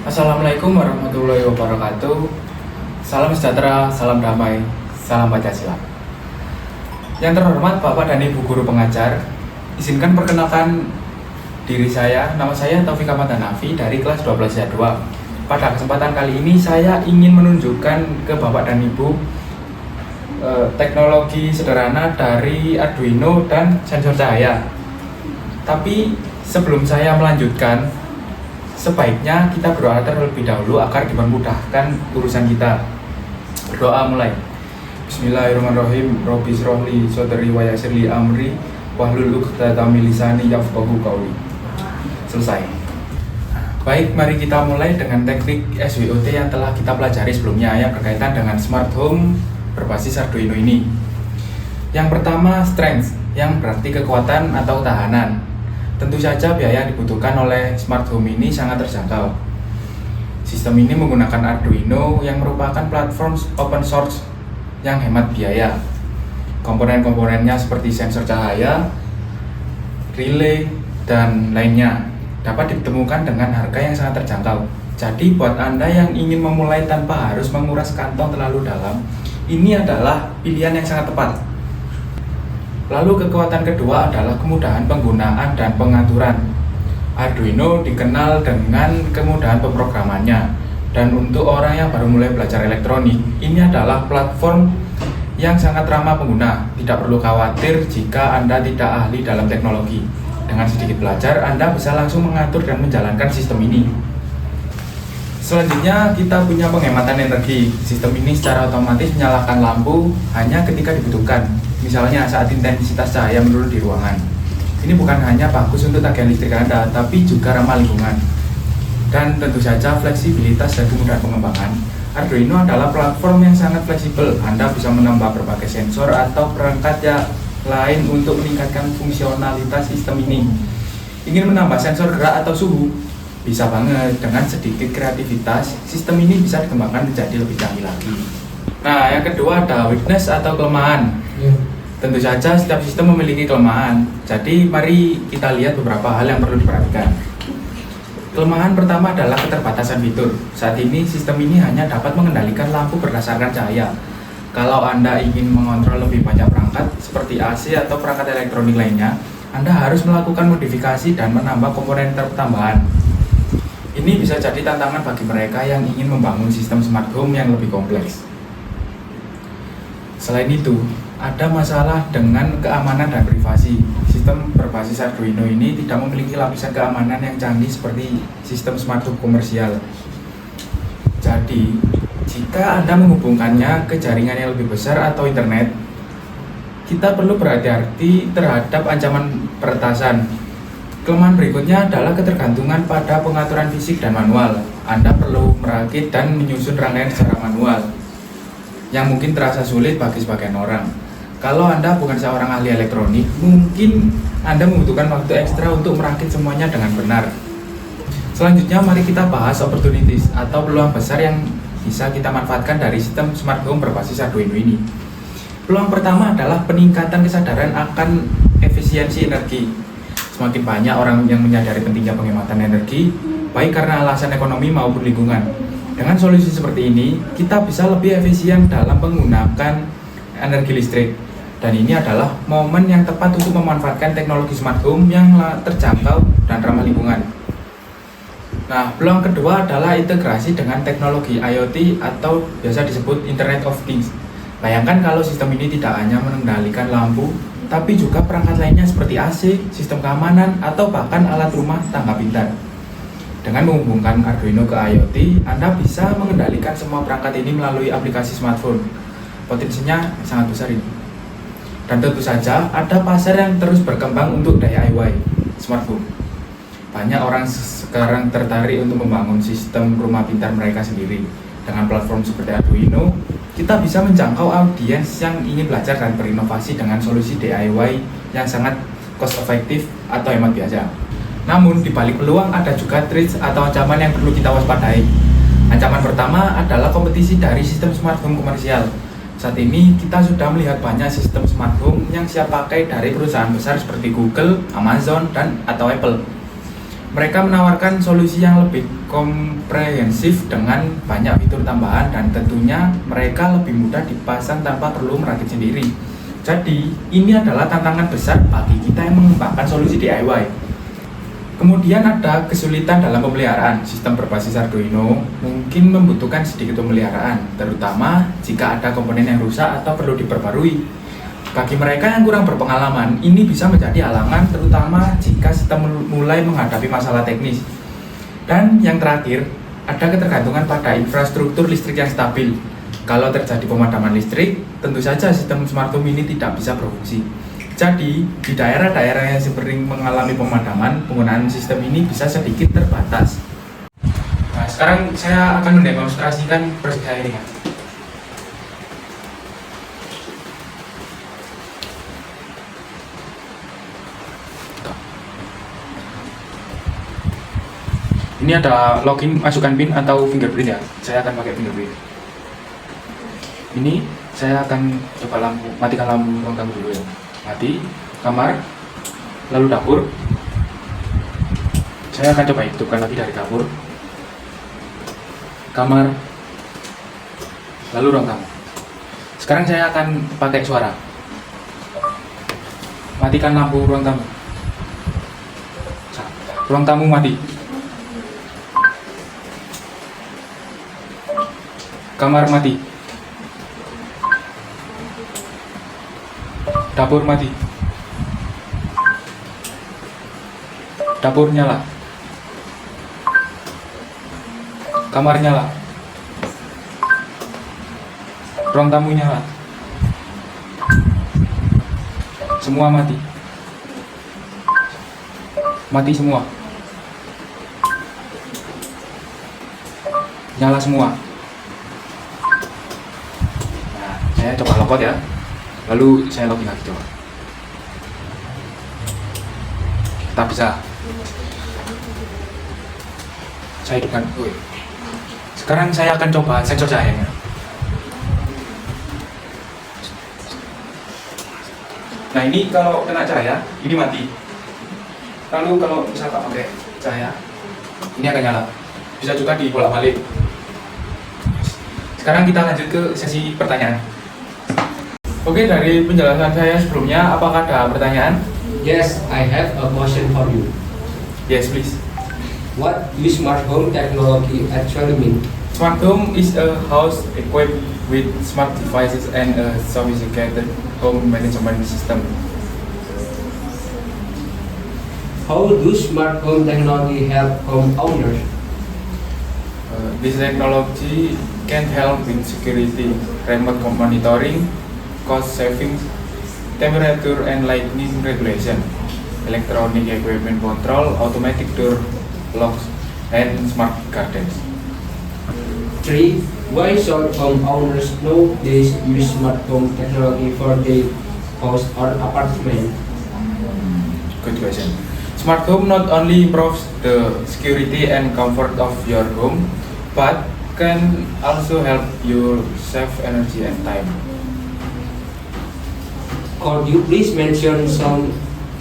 Assalamualaikum warahmatullahi wabarakatuh. Salam sejahtera, salam damai, salam Pancasila. Yang terhormat Bapak dan Ibu Guru Pengajar, izinkan perkenalkan diri saya. Nama saya Taufik Ahmad Hanafi dari kelas 12 2. Pada kesempatan kali ini saya ingin menunjukkan ke Bapak dan Ibu teknologi sederhana dari Arduino dan sensor cahaya. Tapi sebelum saya melanjutkan, sebaiknya kita berdoa terlebih dahulu agar dipermudahkan urusan kita. Berdoa mulai. Bismillahirrahmanirrahim. Robbi shrahli shodri wa yassir li amri wahlul 'uqdatam min lisani yafqahu qawli. Selesai. Baik, mari kita mulai dengan teknik SWOT yang telah kita pelajari sebelumnya yang berkaitan dengan smart home berbasis Arduino ini. Yang pertama, strength, yang berarti kekuatan atau tahanan. Tentu saja biaya yang dibutuhkan oleh smart home ini sangat terjangkau. Sistem ini menggunakan Arduino yang merupakan platform open source yang hemat biaya. Komponen-komponennya seperti sensor cahaya, relay, dan lainnya dapat ditemukan dengan harga yang sangat terjangkau. Jadi buat Anda yang ingin memulai tanpa harus menguras kantong terlalu dalam, ini adalah pilihan yang sangat tepat. Lalu kekuatan kedua adalah kemudahan penggunaan dan pengaturan. Arduino dikenal dengan kemudahan pemrogramannya, dan untuk orang yang baru mulai belajar elektronik, ini adalah platform yang sangat ramah pengguna. Tidak perlu khawatir jika Anda tidak ahli dalam teknologi. Dengan sedikit belajar, Anda bisa langsung mengatur dan menjalankan sistem ini. Selanjutnya, kita punya penghematan energi. Sistem ini secara otomatis menyalakan lampu hanya ketika dibutuhkan. Misalnya saat intensitas cahaya menurun di ruangan. Ini bukan hanya bagus untuk tagihan listrik Anda, tapi juga ramah lingkungan. Dan tentu saja fleksibilitas dan kemudahan pengembangan. Arduino adalah platform yang sangat fleksibel. Anda bisa menambah berbagai sensor atau perangkat yang lain untuk meningkatkan fungsionalitas sistem ini. Ingin menambah sensor gerak atau suhu? Bisa banget. Dengan sedikit kreativitas, sistem ini bisa dikembangkan menjadi lebih canggih lagi. Nah, yang kedua ada weakness atau kelemahan. Tentu saja setiap sistem memiliki kelemahan. Jadi mari kita lihat beberapa hal yang perlu diperhatikan. Kelemahan pertama adalah keterbatasan fitur. Saat ini sistem ini hanya dapat mengendalikan lampu berdasarkan cahaya. Kalau Anda ingin mengontrol lebih banyak perangkat seperti AC atau perangkat elektronik lainnya, Anda harus melakukan modifikasi dan menambah komponen tambahan. Ini bisa jadi tantangan bagi mereka yang ingin membangun sistem smart home yang lebih kompleks. Selain itu, ada masalah dengan keamanan dan privasi. Sistem berbasis Arduino ini tidak memiliki lapisan keamanan yang canggih seperti sistem smart home komersial. Jadi, jika Anda menghubungkannya ke jaringan yang lebih besar atau internet, kita perlu berhati-hati terhadap ancaman peretasan. Kelemahan berikutnya adalah ketergantungan pada pengaturan fisik dan manual. Anda perlu merakit dan menyusun rangkaian secara manual, yang mungkin terasa sulit bagi sebagian orang. Kalau Anda bukan seorang ahli elektronik, mungkin Anda membutuhkan waktu ekstra untuk merakit semuanya dengan benar. Selanjutnya, mari kita bahas opportunities atau peluang besar yang bisa kita manfaatkan dari sistem smart home berbasis Arduino ini. Peluang pertama adalah peningkatan kesadaran akan efisiensi energi. Semakin banyak orang yang menyadari pentingnya penghematan energi, baik karena alasan ekonomi maupun lingkungan. Dengan solusi seperti ini, kita bisa lebih efisien dalam menggunakan energi listrik. Dan ini adalah momen yang tepat untuk memanfaatkan teknologi smart home yang terjangkau dan ramah lingkungan. Nah, peluang kedua adalah integrasi dengan teknologi IoT atau biasa disebut Internet of Things. Bayangkan kalau sistem ini tidak hanya mengendalikan lampu, tapi juga perangkat lainnya seperti AC, sistem keamanan, atau bahkan alat rumah tangga pintar. Dengan menghubungkan Arduino ke IoT, Anda bisa mengendalikan semua perangkat ini melalui aplikasi smartphone. Potensinya sangat besar ini. Dan tentu saja ada pasar yang terus berkembang untuk DIY smart home. Banyak orang sekarang tertarik untuk membangun sistem rumah pintar mereka sendiri. Dengan platform seperti Arduino, kita bisa menjangkau audiens yang ingin belajar dan berinovasi dengan solusi DIY yang sangat cost efektif atau hemat biaya. Namun di balik peluang ada juga threats atau ancaman yang perlu kita waspadai. Ancaman pertama adalah kompetisi dari sistem smart home komersial. Saat ini kita sudah melihat banyak sistem smart home yang siap pakai dari perusahaan besar seperti Google, Amazon, dan atau Apple. Mereka menawarkan solusi yang lebih komprehensif dengan banyak fitur tambahan dan tentunya mereka lebih mudah dipasang tanpa perlu merakit sendiri. Jadi, ini adalah tantangan besar bagi kita yang mengembangkan solusi DIY. Kemudian ada kesulitan dalam pemeliharaan. Sistem berbasis Arduino mungkin membutuhkan sedikit pemeliharaan, terutama jika ada komponen yang rusak atau perlu diperbarui. Bagi mereka yang kurang berpengalaman, ini bisa menjadi halangan terutama jika sistem mulai menghadapi masalah teknis. Dan yang terakhir, ada ketergantungan pada infrastruktur listrik yang stabil. Kalau terjadi pemadaman listrik, tentu saja sistem smart home ini tidak bisa berfungsi. Jadi, di daerah-daerah yang sering mengalami pemadaman, penggunaan sistem ini bisa sedikit terbatas. Nah, sekarang saya akan mendemonstrasikan proyek saya ini. Ini ada login, masukkan PIN atau fingerprint ya. Saya akan pakai fingerprint. Ini saya akan coba matikan lampu ruang tamu dulu ya. Mati, kamar, lalu dapur. Saya akan coba hidupkan lagi dari dapur, kamar, lalu ruang tamu. Sekarang saya akan pakai suara. Matikan lampu ruang tamu. Ruang tamu mati. Kamar mati. Dapur mati. Dapur nyala. Kamar nyala. Ruang tamu nyala. Semua mati. Mati semua. Nyala semua. Nah, saya coba logout ya. Lalu saya login lagi coba. Tak bisa. Saya hidupkan. Sekarang saya akan coba sensor cahayanya. Nah, ini kalau kena cahaya, ini mati. Lalu kalau misalkan pakai cahaya, ini akan nyala. Bisa juga dibolak-balik. Sekarang kita lanjut ke sesi pertanyaan. Oke, dari penjelasan saya sebelumnya, apakah ada pertanyaan? Yes, I have a question for you. Yes, please. What do smart home technology actually mean? Smart home is a house equipped with smart devices and a sophisticated home management system. How do smart home technology help homeowners? This technology can help with security, remote monitoring, cost savings, temperature and lighting regulation, electronic equipment control, automatic door locks, and smart gardens. 3. Why should homeowners know they use smart home technology for their house or apartment? Good question. Smart home not only improves the security and comfort of your home, but can also help you save energy and time. Could you please mention some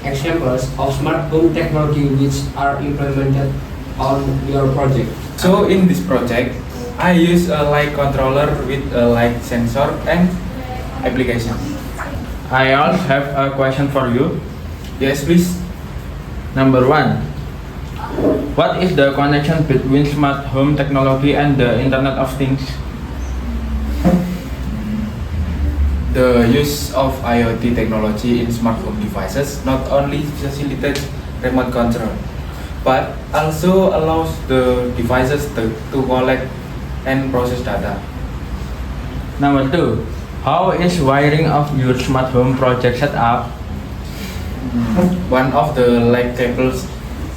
examples of smart home technology which are implemented on your project? So in this project, I use a light controller with a light sensor and application. I also have a question for you. Yes, please. Number 1. What is the connection between smart home technology and the Internet of Things? The use of IoT technology in smart home devices not only facilitates remote control, but also allows the devices to collect and process data. Number 2. How is wiring of your smart home project set up? One of the light cables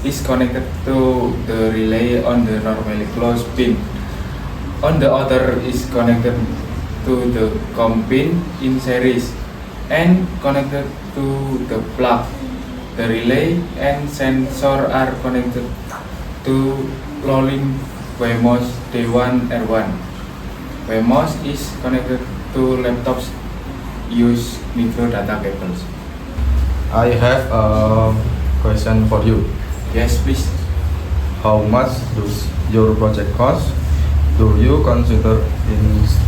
is connected to the relay on the normally closed pin. On the other is connected to the COM pin in series and connected to the plug. The relay and sensor are connected to Lolin Wemos D1 R1. Wemos is connected to laptops use micro data cables. I have a question for you. Yes, please. How much does your project cost? Do you consider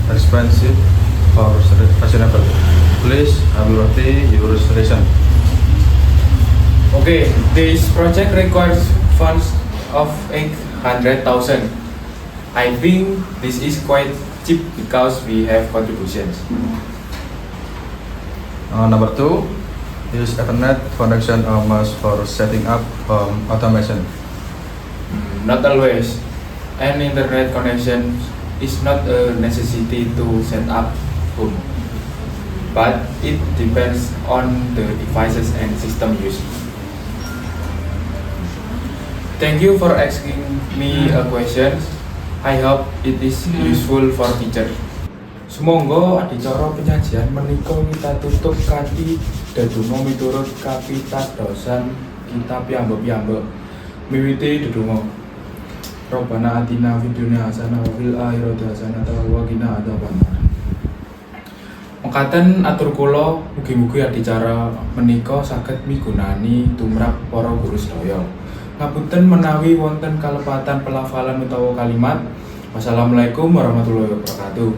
expensive or reasonable? Please elaborate your suggestion. Okay, this project requires funds of 800,000. I think this is quite cheap because we have contributions. Number 2, is Ethernet connection a must for setting up automation? Not always. An internet connection is not a necessity to set up home, but it depends on the devices and system used. Thank you for asking me a question. I hope it is useful for teacher. Sumangga adicara penyajian menika kita tutup kanthi dedonga miturut kapitadosan kita piyambak-piyambak. Miwiti dedonga. Rabbana atina fid dunya hasanah wa fil akhirati hasanah wa qina adzabannar. Mekaten atur kula mugi-mugi adicara menika saged migunani tumrap para guru sedaya. Ngapunten menawi wonten kalepatan pelafalan utawa kalimat. Wassalamualaikum warahmatullahi wabarakatuh.